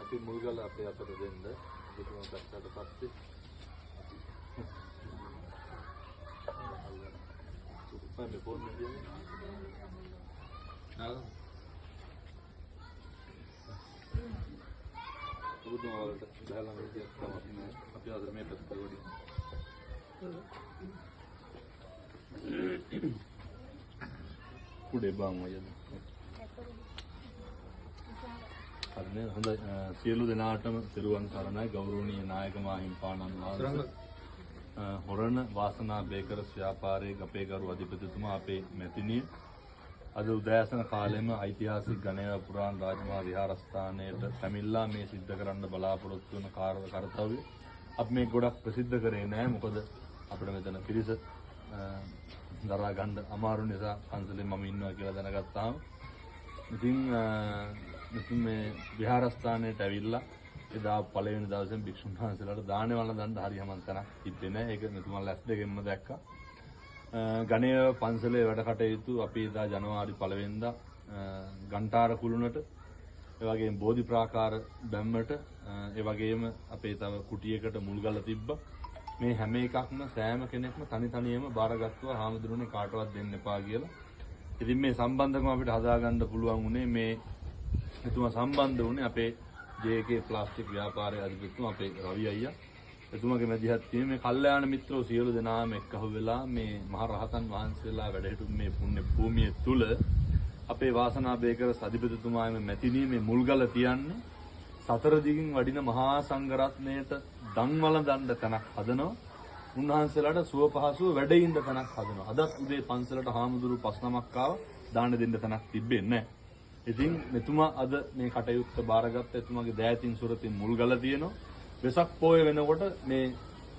අපි මුල්ගල අපේ අතට දෙන්න දෙකම පැත්තට පස්සේ අපි ෆෝන් එකේ බුදුන් වලට බහලා මේ තමයි අපි අද මේ පැත්තට වඩි කුඩේ බං වයද අරනේ හොඳයි සියලු දෙනාටම සිරුවන් සරණයි ගෞරවනීය නායක මාහිම්පාණන් වහන්සේ හොරණ වාසනා බේකර්ස් ව්‍යාපාරයේ අපේ ගරු අධිපතිතුමා අපේ මැතිණිය අද උදෑසන කාලෙම ඓතිහාසික ගණේව පුරාණ රාජමහා විහාරස්ථානයට පැමිණලා මේ සිද්ධ කරන්න බලාපොරොත්තු වන කාර්යය අපි මේ ගොඩක් ප්‍රසිද්ධ කරේ නෑ මොකද අපිට මෙතන පිරිස දරා ගන්න අමාරු නිසා පන්සලේ මම ඉන්නවා කියලා දැනගත්තාම ඉතින් මේ විහාරස්ථානයට ඇවිල්ලා එදා පළවෙනි දවසේ භික්ෂුන් වහන්සේලාට දානේ වළඳ දන්න හරියම තැනක් තිබ්බේ නෑ ඒක මෙතුමා ඇස් දෙකෙන්ම දැක්කා ගණේව පන්සලේ වැඩ කටයුතු අපි එදා ජනවාරි 1 වෙනිදා ගන්ටාර කුළුණට ඒ වගේම බෝධි ප්‍රාකාර බැම්මට ඒ වගේම අපේ තව කුටියකට මුල්ගල තිබ්බා මේ හැම එකක්ම සෑම කෙනෙක්ම තනි තනියම බාරගත්තා හාමුදුරනේ කාටවත් දෙන්න එපා කියලා. ඉතින් මේ සම්බන්ධකම අපිට හදාගන්න පුළුවන් උනේ මේ එතුමා සම්බන්ධ වුණේ අපේ JK ප්ලාස්ටික් ව්‍යාපාරයේ අධිපතිතුමා අපේ රවි අයියා. එතුමාගේ මැදිහත් වීම මේ කල්යාණ මිත්‍රෝ සියලු දෙනාම එක්කහුව වෙලා මේ මහ රහතන් වහන්සේලා වැඩ සිටු මේ පුණ්‍ය භූමිය තුල අපේ වාසනා බේකර්ස් අධිපතිතුමාගේ මැතිණිය මේ මුල්ගල තියන්නේ සතර දිගින් වඩින මහා සංඝරත්නයට දන් වළඳන්න තැනක් හදනවා. උන්වහන්සේලාට සුව පහසුව වැඩ ඉන්න තැනක් හදනවා. අදත් උදේ පන්සලට හාමුදුරු 5 නමක් ආවා දාන දෙන්න තැනක් තිබෙන්නේ නැහැ. ඉතින් මෙතුමා අද මේ කටයුත්ත බාරගත්ත එතුමාගේ දෑතින් සුරතින් මුල්ගල තියෙනවා. වෙසක් පොය වෙනකොට මේ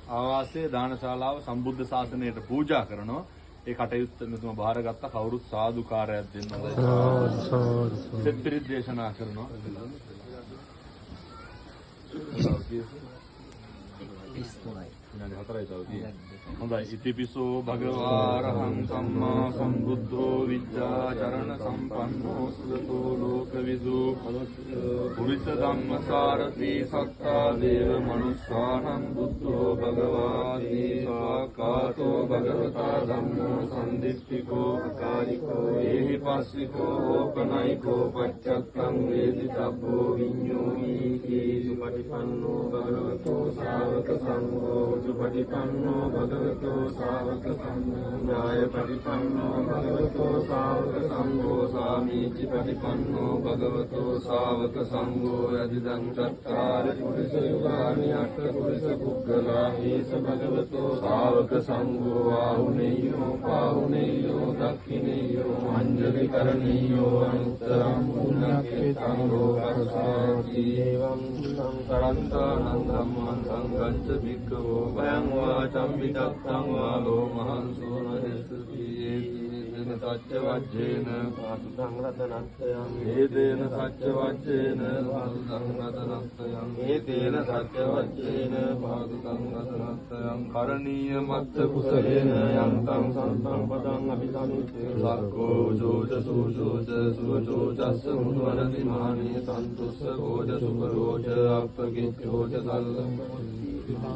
ආවාසයේ දානශාලාව සම්බුද්ධ ශාසනයට පූජා කරනවා. ඒ කටයුත්ත මෙතුමා බාරගත්ත කවුරුත් සාදුකාරයක් දෙන්න සෙත් පිරිත් දේශනා කරනවා. හොඳයි ඉතිපිසෝ භගවාරහං සම්මා සම්බුද්ධෝ විද්‍යාචරණ සම්පන්නෝ සුගතෝ ලෝකවිදු පුරිස ධම්මසාරති සත්තා දේව මනුස්සානං බුද්ධෝ භගවාති සාකාතෝ භගවතා ධම්මෝ සම්දිට්ඨිකෝ අකාලිකෝ ඒහි පස්සිකෝ ඕපනයිකෝ පච්චත්තං වේදිතබ්බෝ විඤ්ඤෝමීති සුපටිපන්නෝ භගවතෝ ශාවක සංඝෝ සුපටිපන්නෝ භගවතෝ ශාවක සංඝෝ ඥාය පටිපන්නෝ භගවතෝ ශාවක සංඝෝ සාමීචි පටිපන්නෝ භගවතෝ ශාවක සංඝෝ යදිදං චත්තාරි පුරිස යුගානි අට්ඨ පුරිස පුග්ගලා හේස භගවතෝ ශාවක සංඝෝ ආහුනේයෝ පාහුනේයෝ දක්ඛිනේයෝ අංජලි කරණීයෝ අනුත්තරං පුඤ්ඤක්ඛේතං ලෝකස්සාති එවං සංකරන්තානං ධම්මං සංඝංච භික්ඛවෝ වයං වාචම් විදත්තං වා ලෝමහංසෝ නදෙසති ඒතේන සච්ච වජ්ජේන පාසුතං රතනත්තයං ඒතේන සච්ච වජ්ජේන පාසුතං රතනත්තයං ඒතේන සච්ච වජ්ජේන පාසුතං රතනත්තයං කරණීය මත්ත කුසලේන යන්තං සම්පං පදං අபிසමිතේ සක්කෝ ජෝච සූජෝච සුවචෝචස්ස මුනිවරති මහණේ සන්තුස්ස කෝච සුපරෝච අප්පකිච්ඡෝච සල්ලං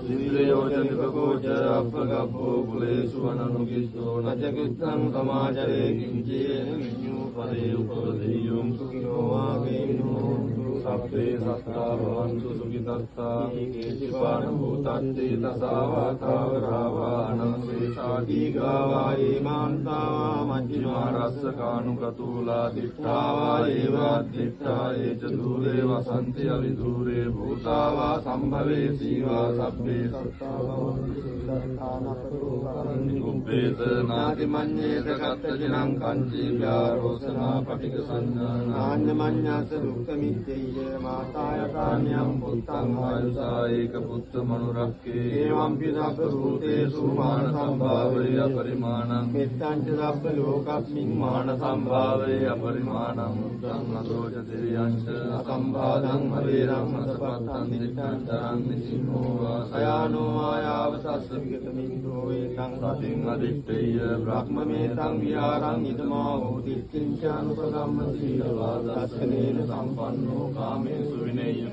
ඉන්ද්‍රයෝච නිපකෝච අප්පගබ්බෝ කුලේසු අනනුකිස්සෝ නචකිත්තං සමාජරේ කිංචේන විඤ්ඤූ පරේ උපදෙය්‍යං සුඛිනෝ වාගේනෝ සබ්බේ සත්තා භවන්තු සුඛිතත්තා කේචිපාන භූතන්ති තසාවාතාවරාවානං සේසාදී ගාවායේ මාන්තාවා මජ්ජිමා රස්සකානුකතූලා දිට්ඨාවා ඒවා දිට්ඨා ඒච දූරේ වසන්ති අවිදූරේ භූතාවා සම්භවේ සීවා සබ්බේ සත්තා භවන්තු සුඛිතත්තානකතෝ කරණි කුබ්බේත නාති මඤ්ඤේත කත්තජනං කංචී ව්‍යාරෝසනා පටික සංඥා නාඤ්ඤ මඤ්ඤාස දුක්ඛ මිච්ඡේ පටිය මාතාය ප්‍රාණ්‍යං පුත්තං ආයුසා ඒක පුත්ත මනුරක්කේ එවං පිසබ්බ භූතේසු මාන සම්භාවය අපරිමාණං මෙත්තං ච සබ්බ ලෝකස්මින් මාන සම්භාවය අපරිමාණං උත්තං අදෝච සිරියංච අසම්භාදං අවේරං අසපත්තං දිට්ඨං තරං නිසින්නෝ වාසයානෝ ආයාව තස්ස විගතමින්දෝ ඒතං සතින් අදිත්තේය බ්‍රහ්මමේතං විහාරං ඉදමා හෝති කිංචානුපගම්ම සීලවා දස්සනේන සම්පන්නෝ කාමේසු විනේය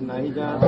නයිජාත